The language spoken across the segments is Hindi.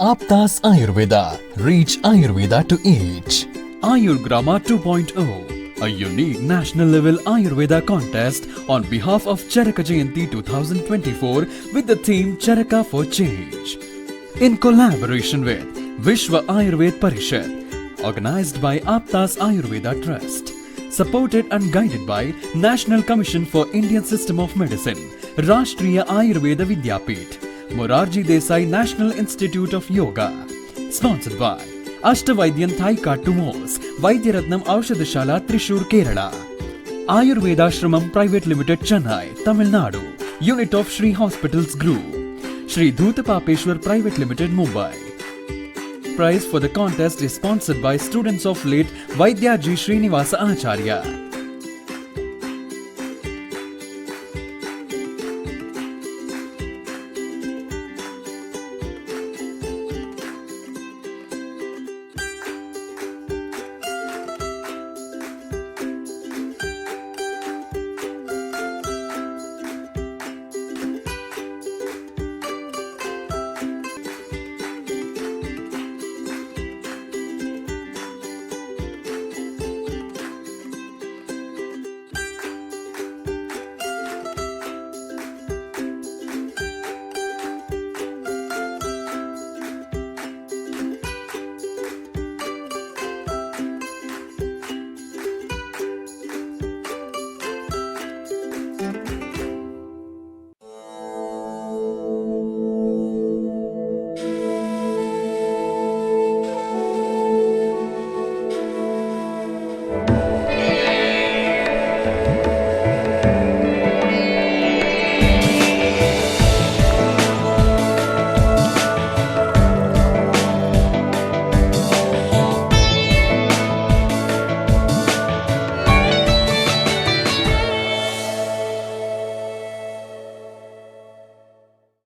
Aptas Ayurveda. Reach Ayurveda to each. Ayurgrama 2.0, a unique national level Ayurveda contest on behalf of Charaka Jayanti 2024 with the theme Charaka for Change. In collaboration with Vishwa Ayurved Parishad, organized by Aptas Ayurveda Trust, supported and guided by National Commission for Indian System of Medicine, Rashtriya Ayurveda Vidyapith, Morarji Desai National Institute of Yoga, sponsored by Ashtavaidyan Thaika Tumors, Vaidyaratnam Aushadashala Trishur Kerala, Ayurveda Shramam Private Limited Chennai, Tamil Nadu, Unit of Shri Hospitals Group, Shri Dhutapapeshwar Private Limited Mumbai. Prize for the contest is sponsored by students of late Vaidyaji Srinivasa Acharya.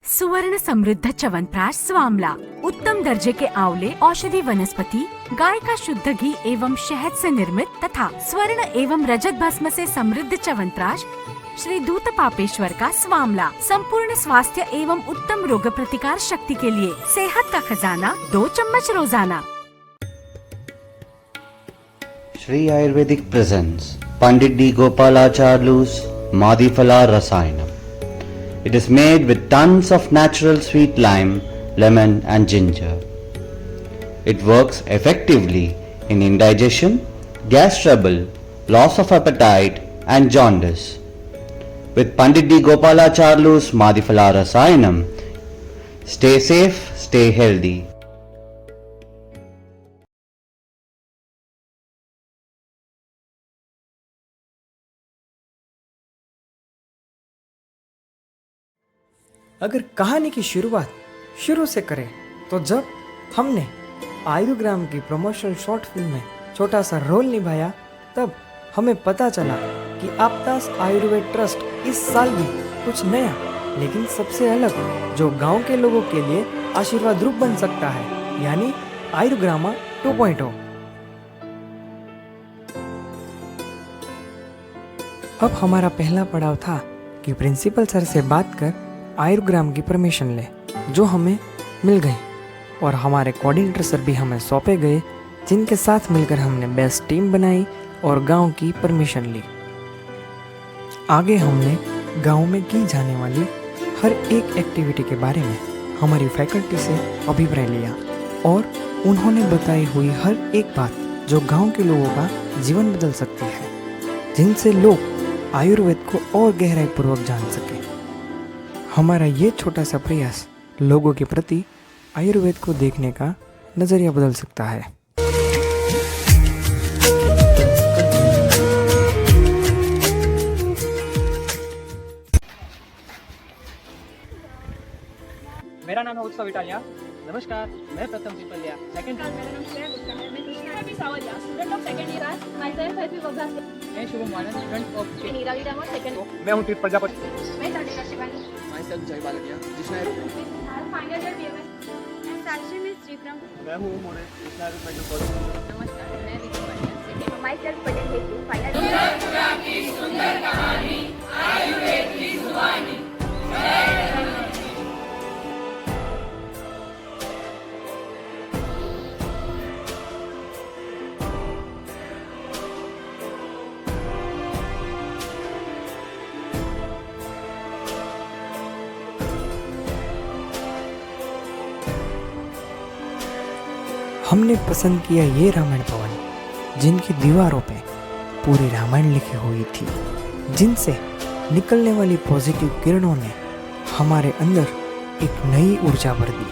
सुवर्ण समृद्ध च्यवनप्राश स्वामला, उत्तम दर्जे के आंवले औषधि वनस्पति, गाय का शुद्ध घी एवं शहद से निर्मित तथा स्वर्ण एवं रजत भस्म से समृद्ध च्यवनप्राश श्री धूतपापेश्वर का स्वामला, संपूर्ण स्वास्थ्य एवं उत्तम रोग प्रतिकार शक्ति के लिए सेहत का खजाना, 2 चम्मच रोजाना। Sri Ayurvedic presents Pandit D. Gopalacharlu's Madhifala Rasayanam. It is made with tons of natural sweet lime, lemon and ginger. It works effectively in indigestion, gas trouble, loss of appetite and jaundice. With Pandit D. Gopalacharlu's Madhifala Rasayanam, stay safe, stay healthy. अगर कहानी की शुरुआत शुरू से करें तो जब हमने आयुर्ग्राम की प्रमोशनल शॉर्ट फिल्म में छोटा सा रोल निभाया, तब हमें पता चला कि आपतास आयुर्वेद ट्रस्ट इस साल भी कुछ नया लेकिन सबसे अलग जो गांव के लोगों के लिए आशीर्वाद रूप बन सकता है, यानी आयुर्ग्रामा 2.0। अब हमारा पहला पड़ाव था कि प्रिंसिपल सर से बात कर आयुर्ग्राम की परमिशन ले, जो हमें मिल गई और हमारे कोऑर्डिनेटर सर भी हमें सौंपे गए, जिनके साथ मिलकर हमने बेस्ट टीम बनाई और गांव की परमिशन ली। आगे हमने गांव में की जाने वाली हर एक एक्टिविटी के बारे में हमारी फैकल्टी से अभिप्राय लिया और उन्होंने बताई हुई हर एक बात जो गांव के लोगों का जीवन बदल सकती है, जिनसे लोग आयुर्वेद को और गहराई पूर्वक जान सके। हमारा ये छोटा सा प्रयास लोगों के प्रति आयुर्वेद को देखने का नजरिया बदल सकता है। मेरा नाम है उत्सव इटालिया। नमस्कार, मैं प्रथम पिपलिया सेकंड। मेरा नाम श्रेया गुप्ता है। मैं कृष्णा भी Savaliya, student of second year. Myself Happy Vagas. मैं Shubham Vanan, student of Neeravi Damor second. मैं हूं तीर्थ प्रजापति। मैं चंद्रिका शिवानी। माय सेल्फ जय बालकिया, जिसने फाइनल ईयर बीएमएस। मैं साक्षी मिस श्रीक्रम। मैं हूं मोरे कृष्णा मेडिकल कॉलेज। नमस्कार, मैं Vijay Patel second. Myself Patel Hetu final year. की सुंदर कहानी आयुर्वेद की जुबानी। हमने पसंद किया ये रामायण भवन जिनकी दीवारों पे पूरी रामायण लिखी हुई थी, जिनसे निकलने वाली पॉजिटिव किरणों ने हमारे अंदर एक नई ऊर्जा भर दी।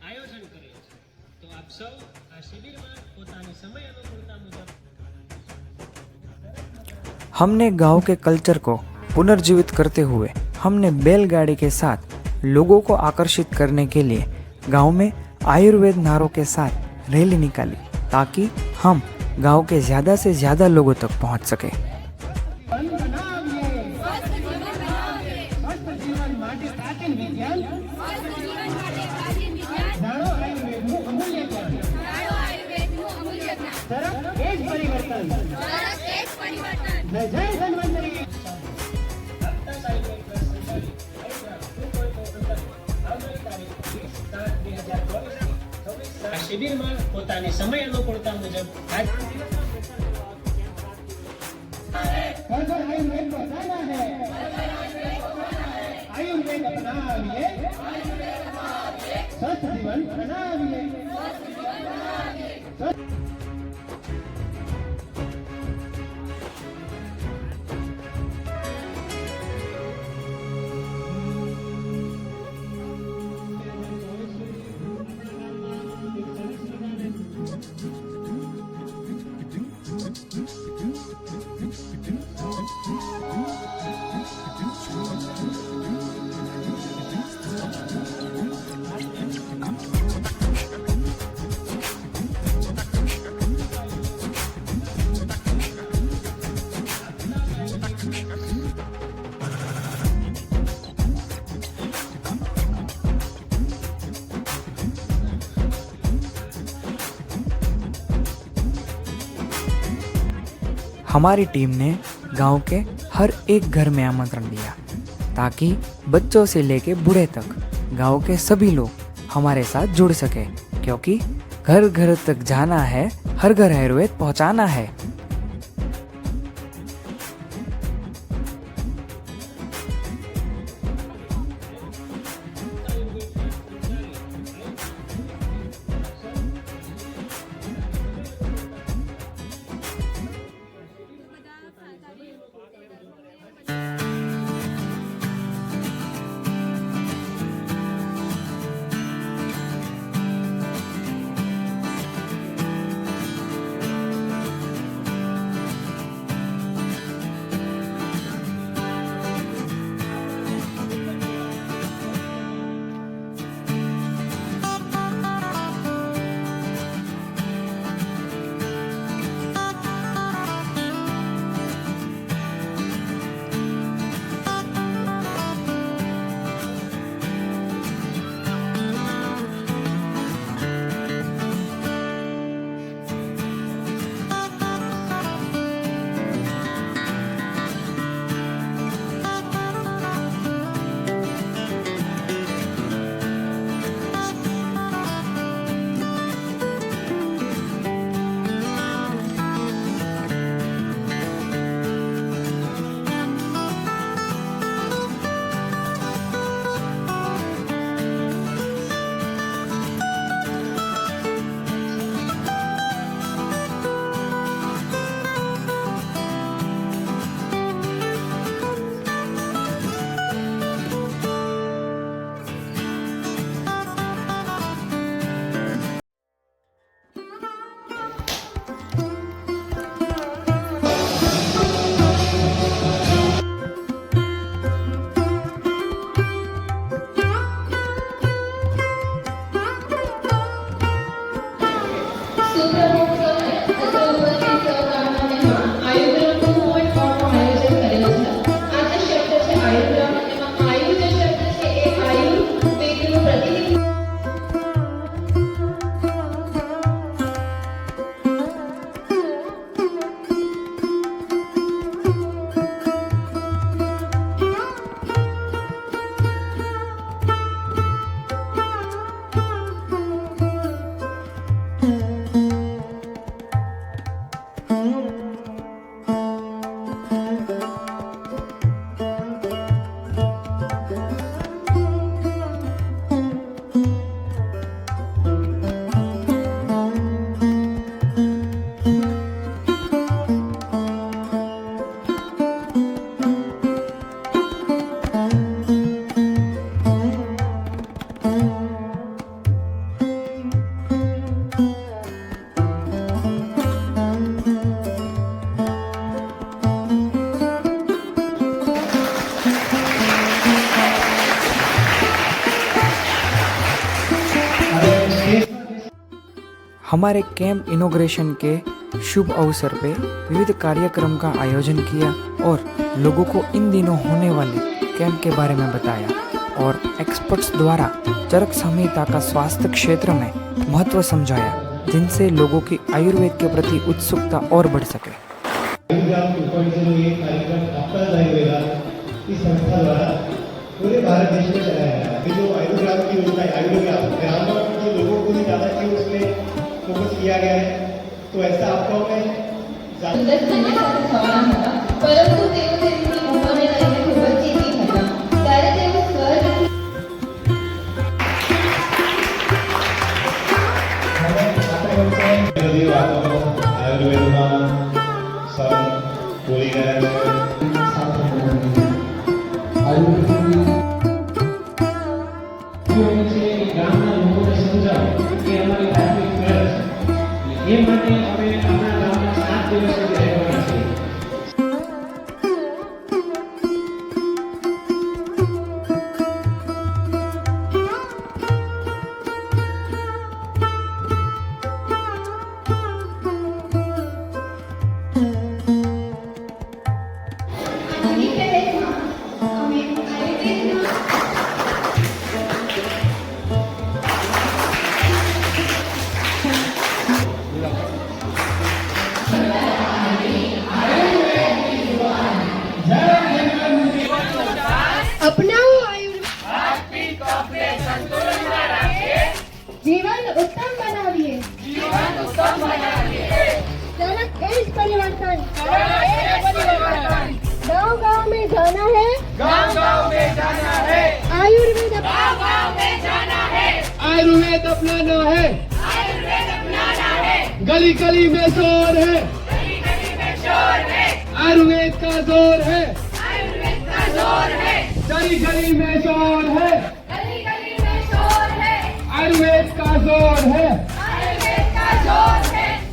આયોજન કરેલ છે, તો આપ સૌ આ શિબિરમાં પોતાની સમય અનુકૂળતા મુજબ हमने गांव के कल्चर को पुनर्जीवित करते हुए हमने बैलगाड़ी के साथ लोगों को आकर्षित करने के लिए गांव में आयुर्वेद नारों के साथ रैली निकाली, ताकि हम गांव के ज़्यादा से ज़्यादा लोगों तक पहुंच सके। આ શિબિરમાં પોતાની સમય અનુકૂળતા મુજબ हमारी टीम ने गांव के हर एक घर में आमंत्रण दिया, ताकि बच्चों से लेके बूढ़े तक गांव के सभी लोग हमारे साथ जुड़ सके, क्योंकि घर घर तक जाना है, हर घर आयुर्वेद पहुंचाना है। हमारे कैंप इनॉग्रेशन के शुभ अवसर पे विविध कार्यक्रम का आयोजन किया और लोगों को इन दिनों होने वाले कैंप के बारे में बताया और एक्सपर्ट्स द्वारा चरक संहिता का स्वास्थ्य क्षेत्र में महत्व समझाया, जिनसे लोगों की आयुर्वेद के प्रति उत्सुकता और बढ़ सके। आयुर्वेद 2.0 ये कार्यक्रम आपका आयुर्वेदा इस संस्था द्वारा पूरे भारत देश में चलाया गया है। जो आयुर्वेद की योजना है, आयुर्वेद ग्रामीण के लोगों को भी ज़्यादा क्यों उसमें फोकस किया गया है, तो ऐसा आपको में परंतु तेवतेची उमरे नाही खूपच चीती होता ત્યારે તેઓ સ્વર્ગ બધી વાતો આયુર્વેદમાં સર બોલી રહ્યા છે ગામના લોકોને સમજાવો કે અમારી ધાર્મિક ફરજ છે, એ માટે અમે આપણા ગામમાં 7 દિવસ સુધી રહેવાના છીએ। अपनाओ जीवन उत्तम बनाइए चरक एज परिवर्तन गांव-गांव में जाना है, आयुर्वेद आयुर्वेद अपनाना है, गली गली में शोर है, आयुर्वेद का जोर है, गली गली में शोर है, आयुर्वेद का जोर है,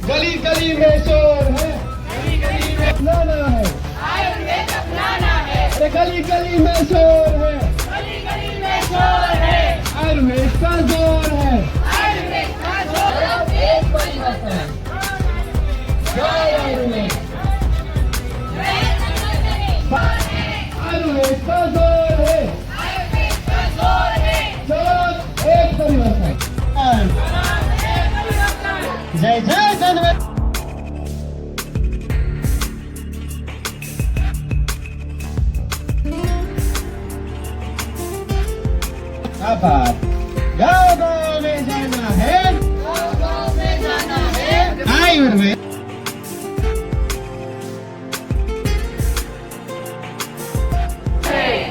गली गली में शोर है, अपनाना है, अरे गली गली में शोर है, आयुर्वेद का जोर है, आयुर्वेद का जोर है, चलो एक परिवर्तन। जय जय धन्यवाद। आभार। गाँव-गाँव में जाना है, आयुर्वेद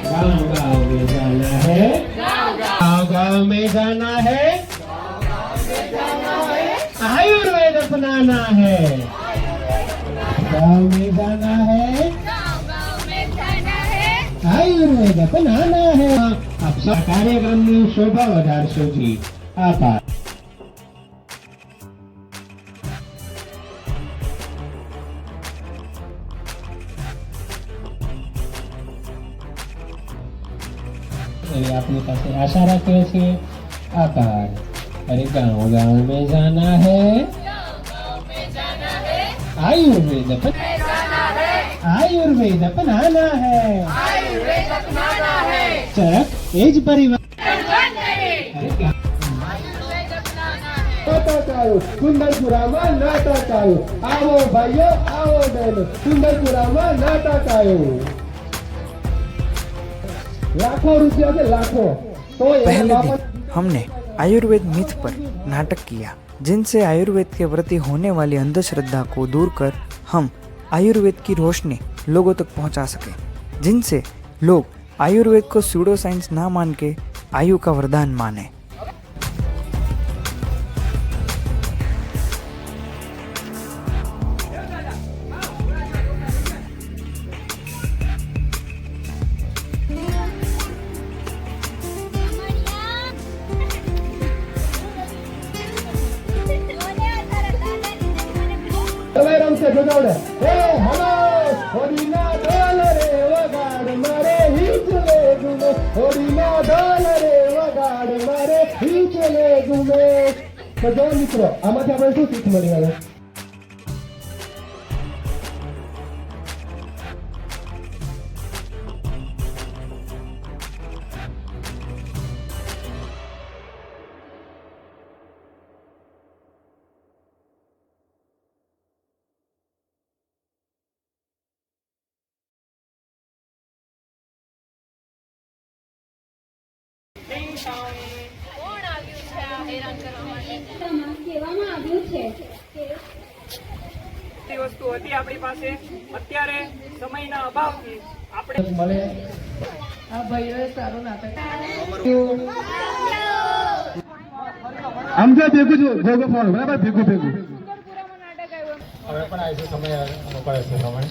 गाँव-गाँव में जाना है, गाँव-गाँव में जाना है, आयुर्वेद अपनाना है, गाँव में जाना है, आयुर्वेद अपनाना है। आप सब કાર્યક્રમની શોભા વધારશો જી। આભાર। આપની પાસે આશા રાખીએ છીએ। આભાર। अरे गाँव गाँव में जाना है, आयुर्वेद अपनाना है, चरक एज परिवर्तन सुंदरपुराમાં નાટક આવ્યું, આવો ભાઈઓ આવો બહેનો, સુંદરપુરામાં નાટક આવ્યું, लाखों रुपया के लाखों। तो पहले दिन हमने आयुर्वेद मिथ पर नाटक किया, जिनसे आयुर्वेद के प्रति होने वाली अंधश्रद्धा को दूर कर हम आयुर्वेद की रोशनी लोगों तक पहुंचा सके, जिनसे लोग आयुर्वेद को स्यूडो साइंस ना मान के आयु का वरदान माने। से बजावड़े हे हलो होरीना डाल रे वगाड़ मारे हिच ले गुमे, होरीना डाल रे वगाड़ मारे हिच ले गुमे। તો જો મિત્રો આમાંથી આપણે શું શીખ મળી હવે? કહેવામાં આવ્યું છે કે વસ્તુ હતી આપણી પાસે, અત્યારે સમયના અભાવથી આપણે મળે આ ભાઈઓએ સારું નાટક આમ જો ભેગું જો ભેગું ફોન બરાબર ભેગું ભેગું નાટક આવ્યું. હવે પણ આવીશું સમય મોકળે છે સમય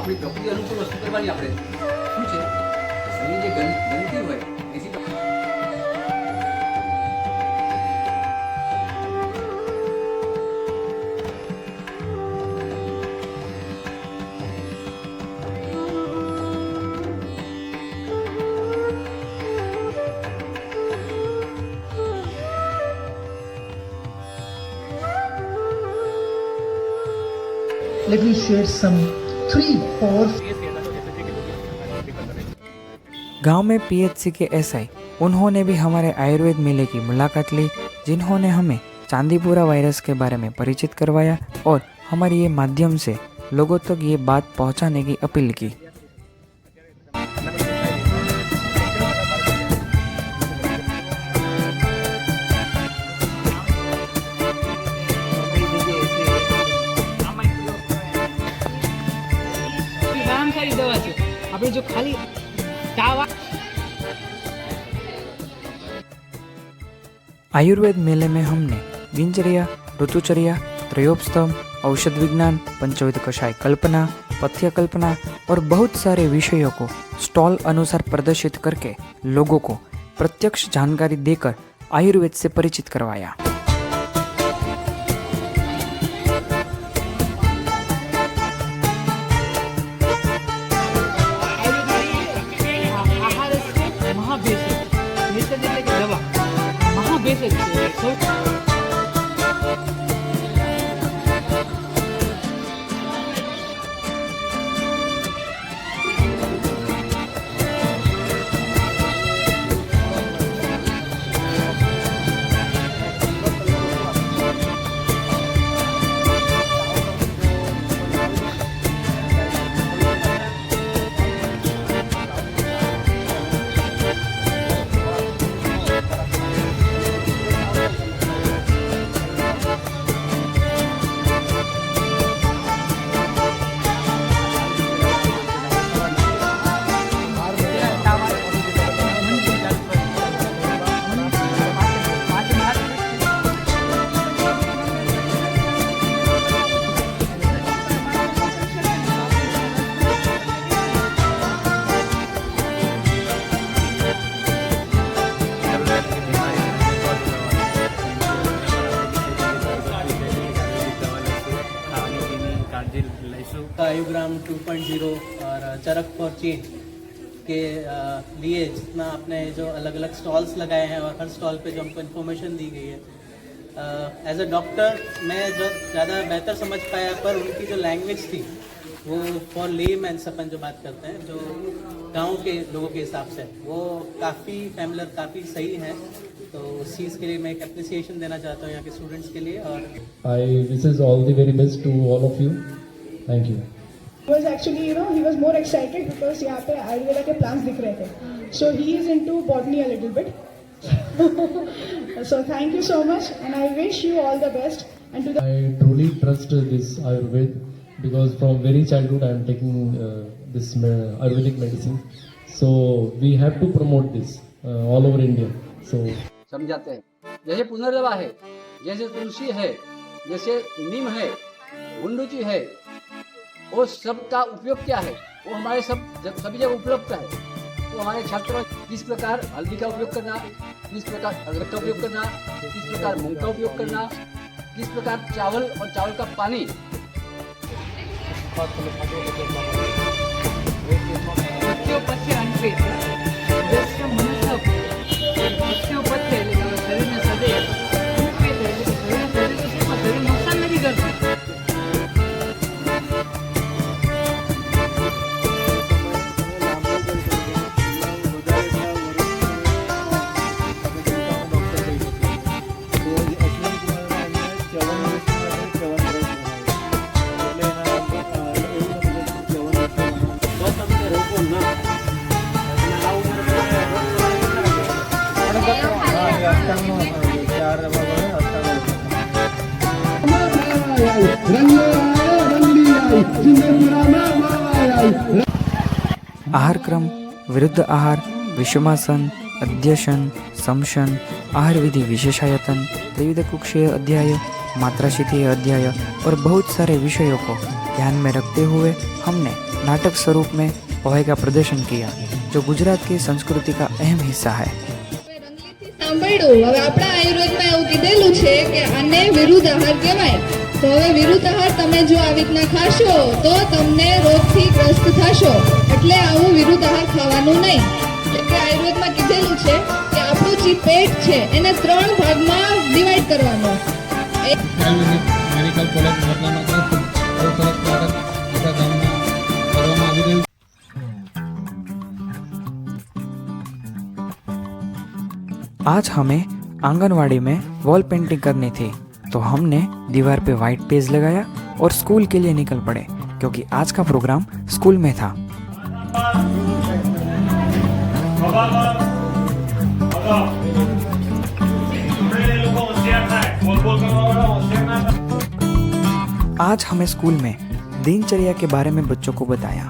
આપણી પ્રકૃતિ અનુકૂળ વસ્તુ કરવાની આપણે શું છે શરીર જે ગંદકી હોય એથી Let me share some 3-4 गांव में पीएचसी के एसआई उन्होंने भी हमारे आयुर्वेद मेले की मुलाकात ली, जिन्होंने हमें चांदीपुरा वायरस के बारे में परिचित करवाया और हमारी ये माध्यम से लोगों तक ये बात पहुंचाने की अपील की। આપણે જો ખાલી आयुर्वेद मेले में हमने दिनचर्या, ऋतुचर्या, त्रयोपस्थम, औषध विज्ञान, पंचविध कषाय कल्पना, पथ्य कल्पना और बहुत सारे विषयों को स्टॉल अनुसार प्रदर्शित करके लोगों को प्रत्यक्ष जानकारी देकर आयुर्वेद से परिचित करवाया। 2.0 और चरक फॉर चेंज के लिए जितना आपने जो अलग अलग स्टॉल्स लगाए हैं और हर स्टॉल पे जो हमको इन्फॉर्मेशन दी गई है, एज अ डॉक्टर मैं जो ज़्यादा बेहतर समझ पाया, पर उनकी जो लैंग्वेज थी वो फॉर लेमैन्स अपन जो बात करते हैं, जो गांव के लोगों के हिसाब से, वो काफ़ी फैमिलियर, काफ़ी सही है। तो उस चीज़ के लिए मैं एक अप्रिसिएशन देना चाहता हूँ यहाँ के स्टूडेंट्स के लिए। और I wishes all the very best to all of you. Thank you. was actually, he was more excited because यहाँ पे आयुर्वेदा के plants दिख रहे थे. So he is into botany a little bit. So thank you so much, and I wish you all the best. And to the I truly trust this Ayurveda because from very childhood I am taking this Ayurvedic medicine. So we have to promote this all over India. So समझाते हैं, जैसे पुनर्दवा है, जैसे तुलसी है, जैसे नीम है, गुंडुची है, वो सब का उपयोग क्या है, वो हमारे सभी जगह उपलब्ध है। तो हमारे छात्र किस प्रकार हल्दी का उपयोग करना, किस प्रकार अदरक का उपयोग करना, किस प्रकार मूंग का उपयोग करना, किस प्रकार चावल और चावल का पानी, आहार क्रम, विरुद्ध आहार, विषमासन, अध्यशन, समशन, आहार विधि विशेषायतन, त्रिविध कुक्षीय अध्याय, मात्राशिथीय अध्याय और बहुत सारे विषयों को ध्यान में रखते हुए हमने नाटक स्वरूप में पोहे का प्रदर्शन किया, जो गुजरात की संस्कृति का अहम हिस्सा है। સાંભળ્યું, હવે આપણા આયુર્વેદમાં એવું કીધેલું છે કે આને વિરુદ્ધ આહાર કહેવાય. તો હવે વિરુદ્ધ આહાર તમે જો આવી રીતના ખાશો તો તમને રોગથી ગ્રસ્ત થશો. એટલે આવું વિરુદ્ધ આહાર ખાવાનું નહીં. એટલે કે આયુર્વેદમાં કીધેલું છે કે આપણું જે પેટ છે એને 3 ભાગમાં ડિવાઈડ કરવાનો. મેડિકલ કોલેજ મતલબમાં બહુ સરસ પ્રોડક્ટ આપણા ગામમાં કરવામાં આવી રહ્યું છે। आज हमें आंगनवाड़ी में वॉल पेंटिंग करनी थी, तो हमने दीवार पे वाइट पेज लगाया और स्कूल के लिए निकल पड़े, क्योंकि आज का प्रोग्राम स्कूल में था। आज हमें स्कूल में दिनचर्या के बारे में बच्चों को बताया,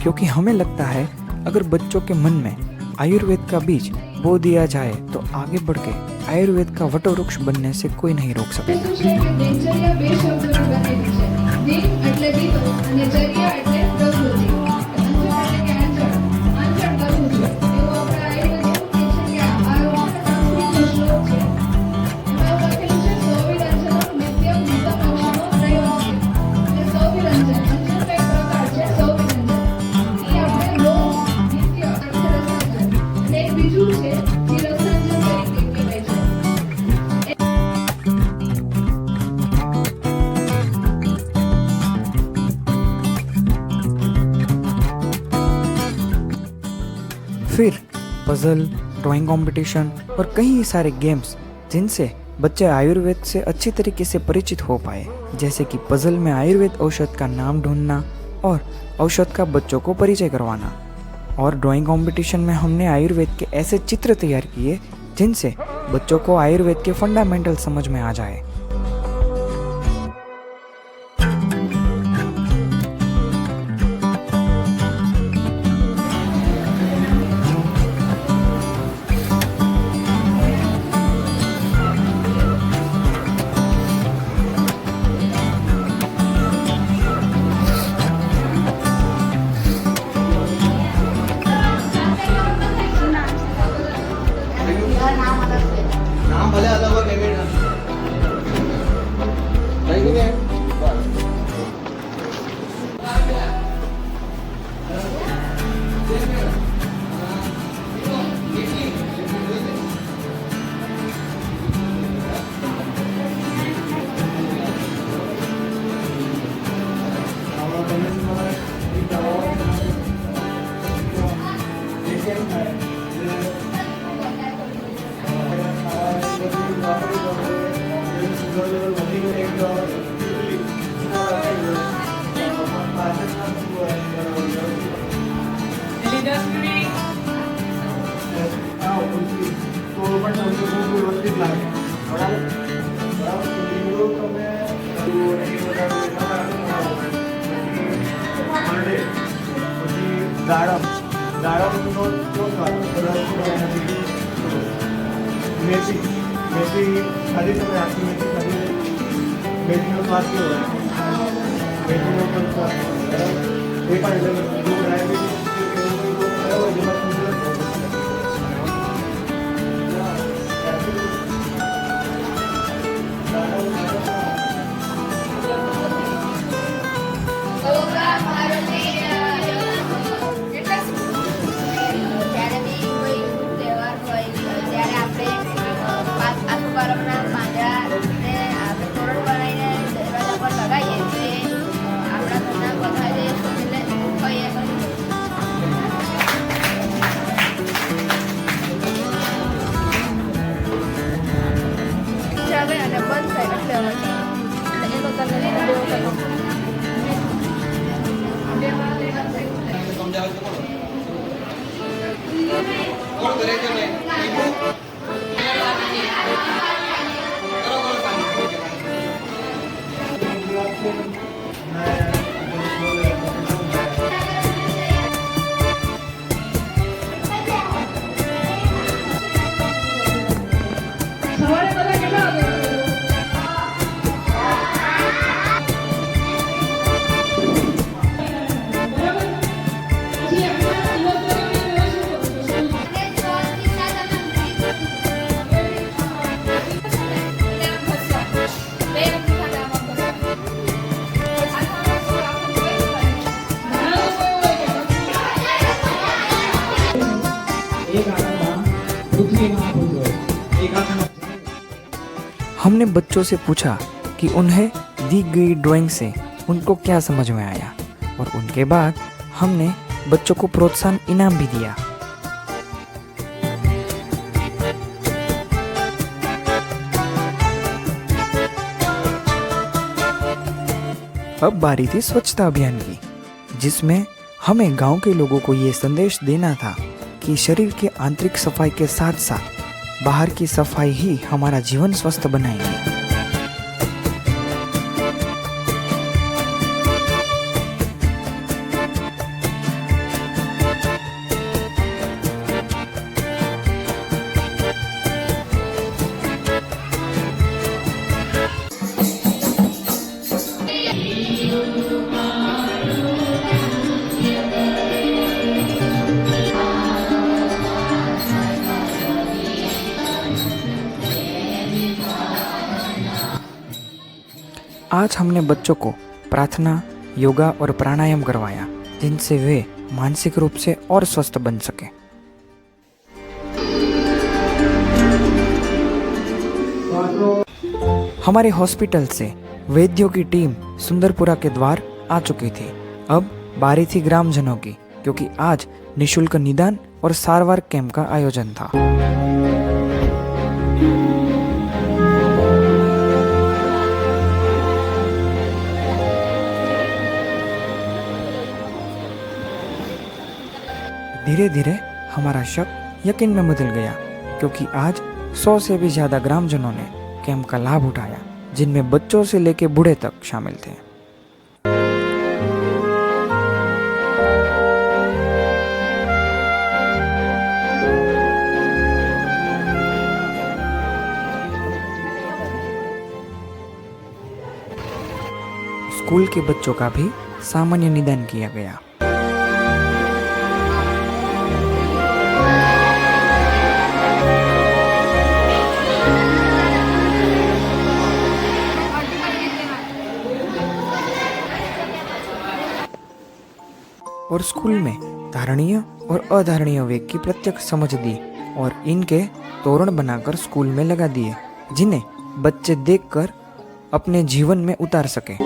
क्योंकि हमें लगता है अगर बच्चों के मन में आयुर्वेद का बीज बो दिया जाए तो आगे बढ़ के आयुर्वेद का वटवृक्ष बनने से कोई नहीं रोक सके। દિનચર્યા બે શબ્દોથી બનેલી છે. દિન એટલે દીવો અને ચર્યા એટલે પ્રવૃત્તિ. અંજળ એટલે કે અંજળ કરવું છે. એવું આપણા આયુર્વેદમાં કહે છે કે આ સંસ્કૃતનો શ્લોક છે. એમાં લખેલું છે સૌવિરંજનમ નિત્યમ નિતમ ઔષધો પ્રયોગ છે. એટલે સૌવિરંજન અંજળ એક પ્રકાર છે સૌવિરંજન. એ આપણે રોજ નિત્ય એટલે રસાયણ. અને એક બીજું છે જે રસાયણ તરીકે કહેવાય છે. फिर पजल, ड्राइंग कंपटीशन और कई सारे गेम्स जिनसे बच्चे आयुर्वेद से अच्छी तरीके से परिचित हो पाए, जैसे कि पजल में आयुर्वेद औषध का नाम ढूंढना और औषध का बच्चों को परिचय करवाना, और ड्राइंग कंपटीशन में हमने आयुर्वेद के ऐसे चित्र तैयार किए जिनसे बच्चों को आयुर्वेद के फंडामेंटल समझ में आ जाए। नाम भले अलग हो, मेथी मेथी खाली समय आपकी मेथी खाली मेथी में स्वाद क्यों है मेथी में ऊपर स्वाद ये पानी जब दूध डायबिटीज हमने बच्चों से पूछा कि उन्हें दी गई ड्राइंग से उनको क्या समझ में आया और उनके बाद हमने बच्चों को प्रोत्साहन इनाम भी दिया। अब बारी थी स्वच्छता अभियान की, जिसमें हमें गांव के लोगों को ये संदेश देना था कि शरीर के आंतरिक सफाई के साथ साथ बाहर की सफाई ही हमारा जीवन स्वस्थ बनाएगी। आज हमने बच्चों को प्रार्थना, योगा और प्राणायाम करवाया, जिनसे वे मानसिक रूप से और स्वस्थ बन सके। हमारे हॉस्पिटल से वैद्यों की टीम सुंदरपुरा के द्वार आ चुकी थी। अब बारी थी ग्रामजनों की, क्योंकि आज निशुल्क निदान और सारवार कैंप का आयोजन था। धीरे धीरे हमारा शक यकीन में बदल गया, क्योंकि आज 100 से भी ज्यादा ग्रामजनों ने कैंप का लाभ उठाया, जिनमें बच्चों से लेकर बूढ़े तक शामिल थे। स्कूल के बच्चों का भी सामान्य निदान किया गया। और स्कूल में धारणीय और अधारणीय वेग की प्रत्यक्ष समझ दी और इनके तोरण बनाकर स्कूल में लगा दिए, जिन्हें बच्चे देखकर अपने जीवन में उतार सके।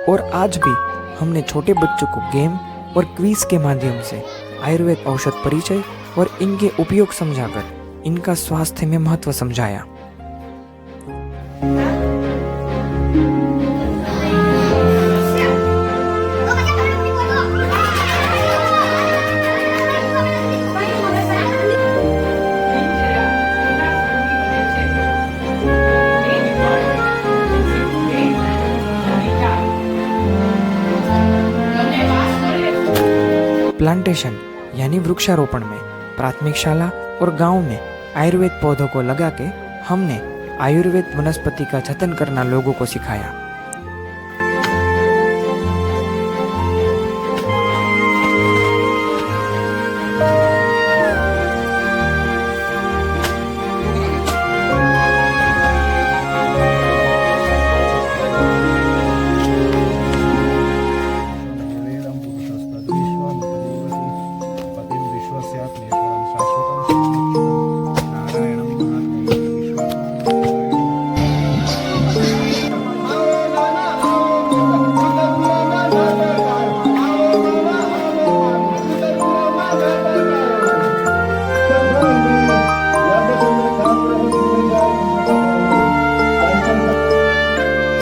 और आज भी हमने छोटे बच्चों को गेम और क्विज के माध्यम से आयुर्वेद औषध परिचय और इनके उपयोग समझाकर इनका स्वास्थ्य में महत्व समझाया। प्लांटेशन यानी वृक्षारोपण में प्राथमिक शाला और गांव में आयुर्वेद पौधों को लगा के हमने आयुर्वेद वनस्पति का जतन करना लोगों को सिखाया।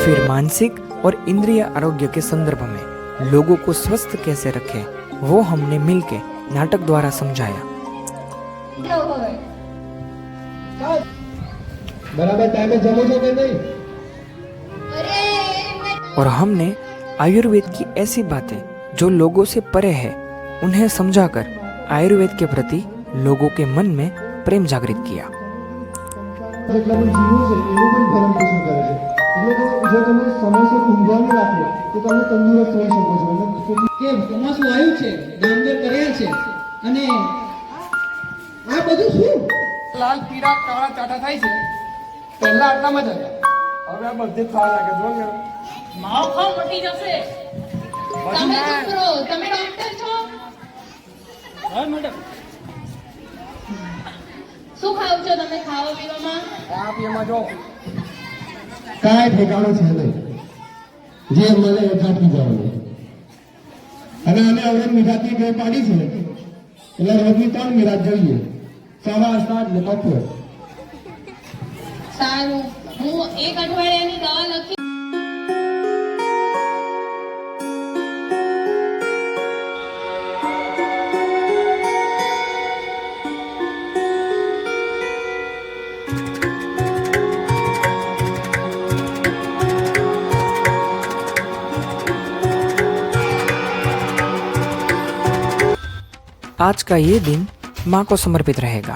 फिर मानसिक और इंद्रिय आरोग्य के संदर्भ में लोगों को स्वस्थ कैसे रखें वो हमने मिलके नाटक द्वारा समझाया। बराबर टाइम में जमो जो कि नहीं। और हमने आयुर्वेद की ऐसी बातें जो लोगों से परे है उन्हें समझाकर आयुर्वेद के प्रति लोगों के मन में प्रेम जागृत किया। જેટલા પણ જીવો છે એનું પણ ભરણ પોષણ કરે છે, એટલે કે જો તમે સમયસર ઊંઘવાનું રાખો તો તમે તંદુરસ્ત રહી શકો છો। કે ચોમાસું આવ્યું છે, ગામદેવ કર્યા છે અને આ બધું શું લાલ પીળા કાળા ચાટા થાય છે, પહેલા આટલામાં જ હતા, હવે આ બધે ખાવા લાગે જો ને માવ ખાવ મટી જશે। તમે ચૂપ રહો, તમે ડોક્ટર છો? હા મેડમ। શું ખાવ છો તમે ખાવા પીવામાં? આપ એમાં જો કાંઈ ઠેકાણું છે નહીં, જે મળે એ ખાતી જવાનું। અને અમે હવે મીઠાથી બે પાડી છે એટલે રોજની 3 મીઠાત જોઈએ, સવાર સાંજ ને બપોર। સારું, હું એક અઠવાડિયાની દવા લખી। आज का ये दिन माँ को समर्पित रहेगा।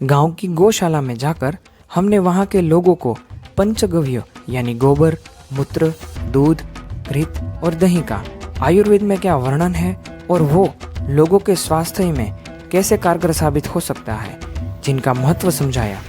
गांव की गौशाला में जाकर हमने वहां के लोगों को पंचगव्य यानी गोबर, मूत्र, दूध, घृत और दही का आयुर्वेद में क्या वर्णन है और वो लोगों के स्वास्थ्य में कैसे कारगर साबित हो सकता है जिनका महत्व समझाया।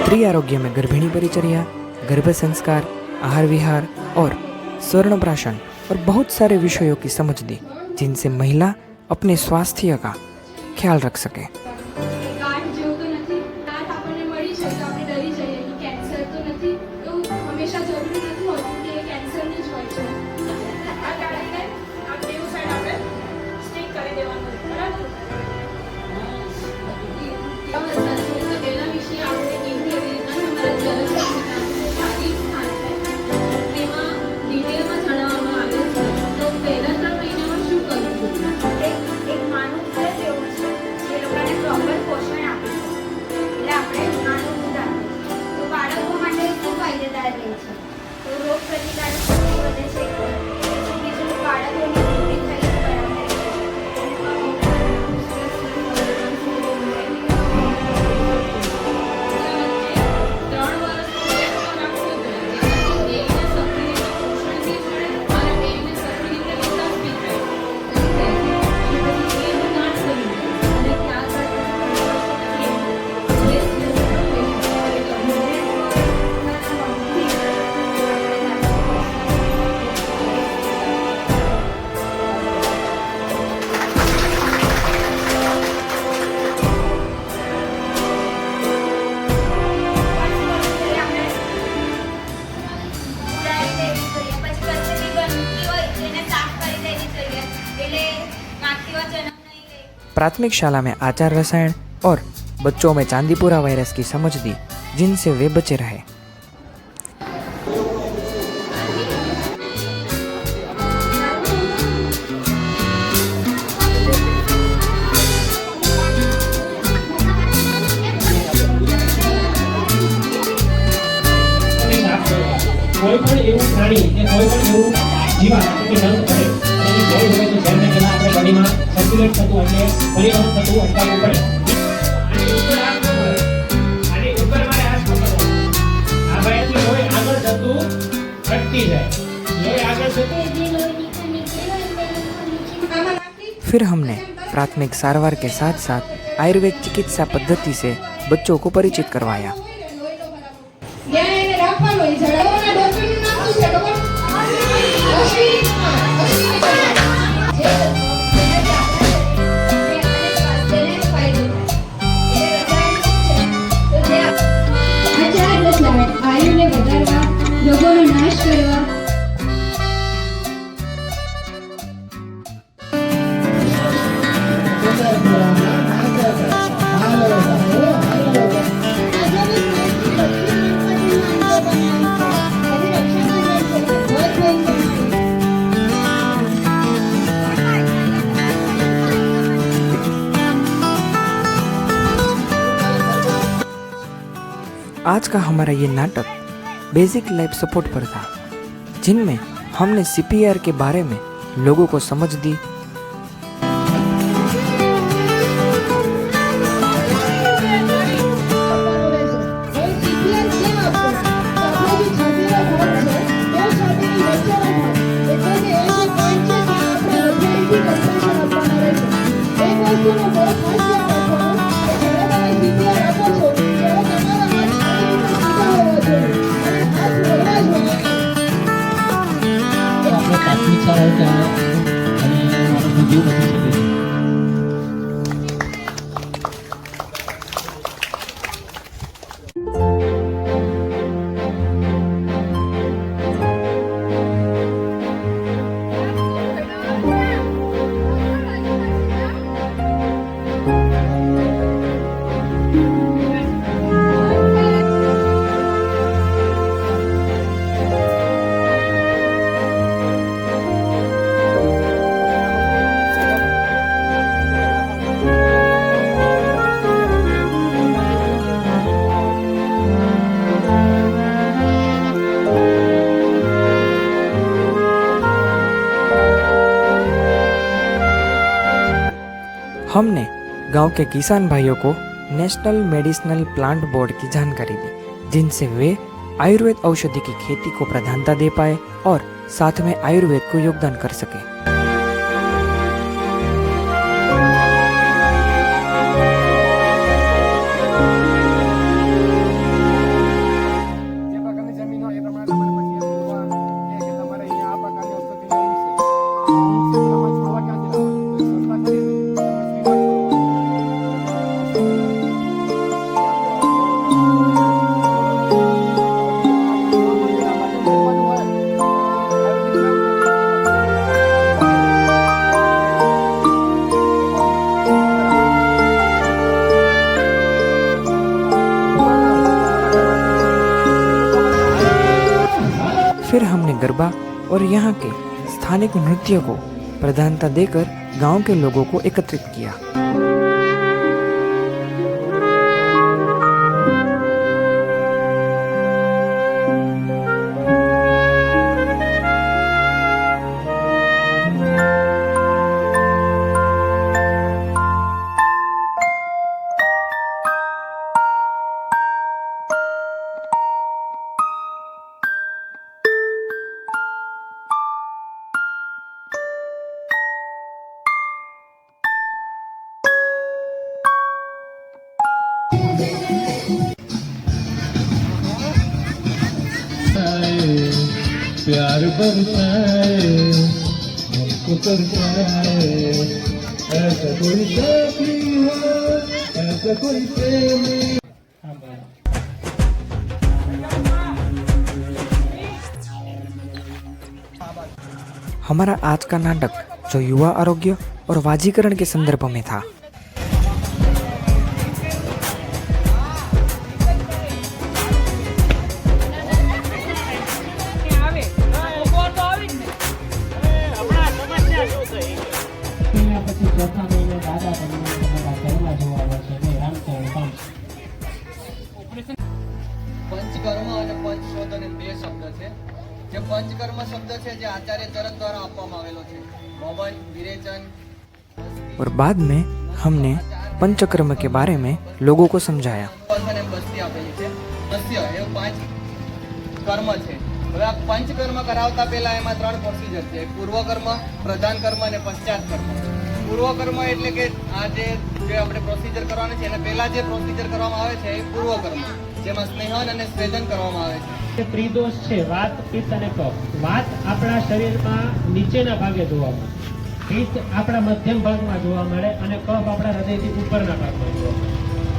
स्त्री आरोग्य में गर्भिणी परिचर्या, गर्भ संस्कार, आहार विहार और स्वर्ण प्राशन और बहुत सारे विषयों की समझ दी जिनसे महिला अपने स्वास्थ्य का ख्याल रख सके। ગાંઠ જેવું તો નથી, ગાંઠ આપણને મળી છે તો આપણે ડરી જઈએ કે કેન્સર તો નથી, એવું હંમેશા જરૂરી નથી હોતું કે એ કેન્સરની જ હોય છે. આ કારણે આ બેઉ સાઈડ આપણે સ્ટીક કરી દેવાનું, બરાબર? તેના વિશે આપણે કેવી રીતના અમારા જલસાથી સારી સ્થાન છે તેમાં ડિટેલમાં જણાવવામાં આવ્યું છે. તો પહેલા 3 મહિનામાં શું કરવું જોઈએ? એક માનું દૂધ જ એવું છે જે લોકોને પ્રોપર પોષણ આપે છે. એટલે આપણે માનું દૂધ આપીએ છીએ. તો બાળકો માટે શું ફાયદેદાર રહે છે? તો રોગ પ્રતિકારક શક્તિ વધે છે. પછી બીજું બાળકોની વૃદ્ધિ થઈ प्राथमिक शाला में आचार रसायन और बच्चों में चांदीपुरा वायरस की समझ दी जिनसे वे बचे रहे। કોઈ પણ એવું પ્રાણી કે કોઈ પણ એવું જીવાત કે જંગ કરે એની જરૂર હોય તો જેમને પહેલા આપણે બોડીમાં સર્ક્યુલેટ થતું એટલે પરિવહન થતું અટકાવવું પડે. આની ઉપર મારે હાથ પકડો. આ ભાઈથી લોહી આગળ જતું અટકી જાય. લોહી આગળ જતું फिर हमने प्राथमिक सारवार के साथ साथ आयुर्वेद चिकित्सा पद्धति से बच्चों को परिचित करवाया। જ્યાં એને રાખવાનું હોય જળાવવાના ડોક્ટરનું નામ શું છે ખબર? અશ્વિની કુમાર. અશ્વિની કુમાર. જે સ્વાસ્થ્યને ફાયદો થાય. એ રસાયણ શું છે? તો જે આ 4 રસાયણ આયુને વધારવા, રોગોનો નાશ કરવા, आज का हमारा ये नाटक बेसिक लाइफ सपोर्ट पर था, जिनमें हमने CPR के बारे में लोगों को समझ दी, આપણે પ્રાથમિક શાળાએ ત્યાં અને માણસનો જીવ બચી શકે છે. हमने गांव के किसान भाइयों को नेशनल मेडिसिनल प्लांट बोर्ड की जानकारी दी, जिनसे वे आयुर्वेद औषधि की खेती को प्रधानता दे पाए और साथ में आयुर्वेद को योगदान कर सके। જે પ્રકારની જમીન હોય એ પ્રમાણે તમારે પછી फिर हमने गरबा और यहाँ के स्थानिक नृत्य को प्रधानता देकर गांव के लोगों को एकत्रित किया। प्यार बरसाए हमको तरसाए, ऐसा कोई साथी हो, ऐसा कोई प्रेमी। हमारा आज का नाटक जो युवा आरोग्य और वाजीकरण के संदर्भ में था। पंचकर्म અને પંચશોધન એ બે શબ્દ છે। જે પંચકર્મ શબ્દ છે જે આચાર્ય ચરક દ્વારા આપવામાં આવેલો છે। મોબન, વિરેચન और बाद में हमने पंचकर्म के बारे में लोगों को समझाया। અને બસ્તી આપેલી છે। દસ્ય એ પાંચ કર્મ છે। હવે આ પંચકર્મ કરાવતા પહેલા એમાં ત્રણ પ્રોસિજર છે, પૂર્વકર્મ, પ્રધાન કર્મ અને પશ્ચાત કર્મ। પૂર્વકર્મ એટલે કે આ જે આપણે પ્રોસિજર કરવાના છે એના પહેલા જે પ્રોસિજર કરવામાં આવે છે એ પૂર્વકર્મ, જેમાં સ્નેહન અને સ્વેદન કરવામાં આવે છે। ત્રિદોષ છે, વાત, પિત્ત અને કફ। વાત આપણા શરીરમાં નીચેના ભાગે જોવા મળે, પિત્ત આપણા મધ્યમ ભાગમાં જોવા મળે અને કફ આપણા હૃદયથી ઉપરના ભાગમાં જોવા મળે।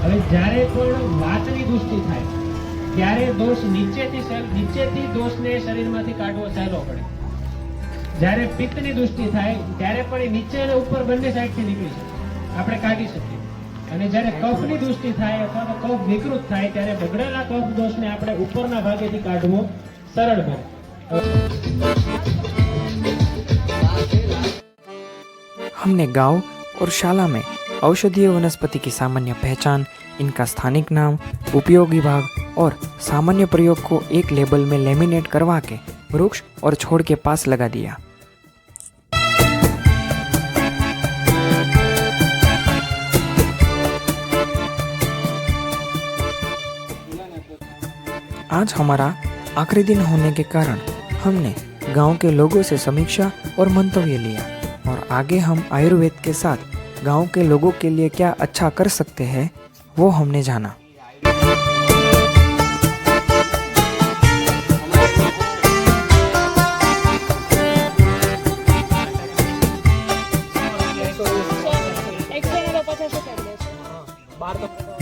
હવે જ્યારે પણ વાતની દુષ્ટિ થાય ત્યારે દોષ નીચેથી દોષને શરીરમાંથી કાઢવો સહેલો પડે। જ્યારે પિત્તની દુષ્ટિ થાય ત્યારે પણ એ નીચે અને ઉપર બંને સાઈડથી નીકળી શકે, આપણે કાઢી શકીએ। અને જ્યારે કફની દુષ્ટિ થાય અથવા તો કફ વિકૃત થાય ત્યારે બગડેલા કફ દોષને આપણે ઉપરના ભાગેથી કાઢવો સરળ બને। हमने गांव और शाला में औषधीय वनस्पति की सामान्य पहचान, इनका स्थानिक नाम, उपयोगी भाग और सामान्य प्रयोग को एक लेबल में लेमिनेट करवा के वृक्ष और छोड़ के पास लगा दिया। आज हमारा आखिरी दिन होने के कारण हमने गांव के लोगों से समीक्षा और मंतव्य लिया और आगे हम आयुर्वेद के साथ गांव के लोगों के लिए क्या अच्छा कर सकते हैं वो हमने जाना।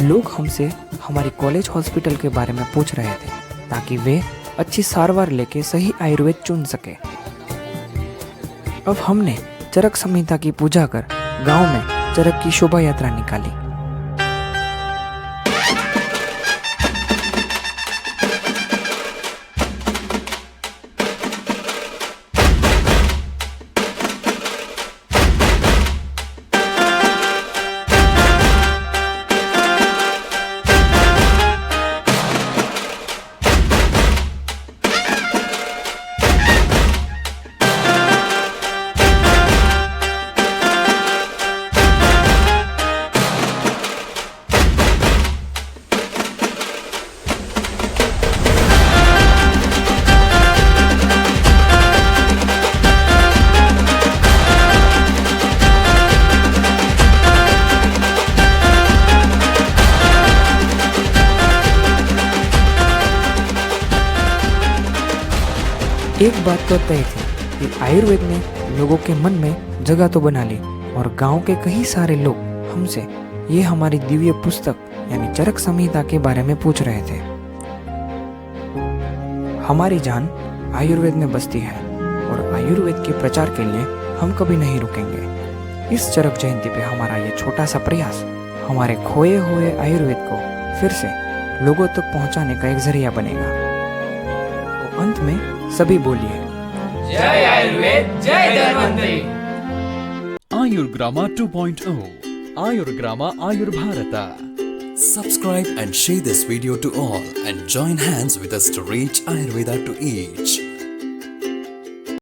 लोग हमसे हमारी कॉलेज हॉस्पिटल के बारे में पूछ रहे थे ताकि वे अच्छी सारवार लेके सही आयुर्वेद चुन सके। अब हमने चरक संहिता की पूजा कर गांव में चरक की शोभा यात्रा निकाली। एक बात तो तय थी कि आयुर्वेद ने लोगों के मन में जगह तो बना ली और गांव के कई सारे लोग हमसे ये हमारी दिव्य पुस्तक यानी चरक संहिता के बारे में पूछ रहे थे। हमारी जान आयुर्वेद में बसती है और आयुर्वेद के प्रचार के लिए हम कभी नहीं रुकेंगे। इस चरक जयंती पे हमारा ये छोटा सा प्रयास हमारे खोए हुए आयुर्वेद को फिर से लोगों तक पहुंचाने का एक जरिया बनेगा। अंत में सभी बोलिए जय आयुर्वेद जय Dhanvantari. Ayurgrama 2.0 Ayurgrama Ayurbharata. Subscribe and share this video to all and join hands with us to reach Ayurveda to each.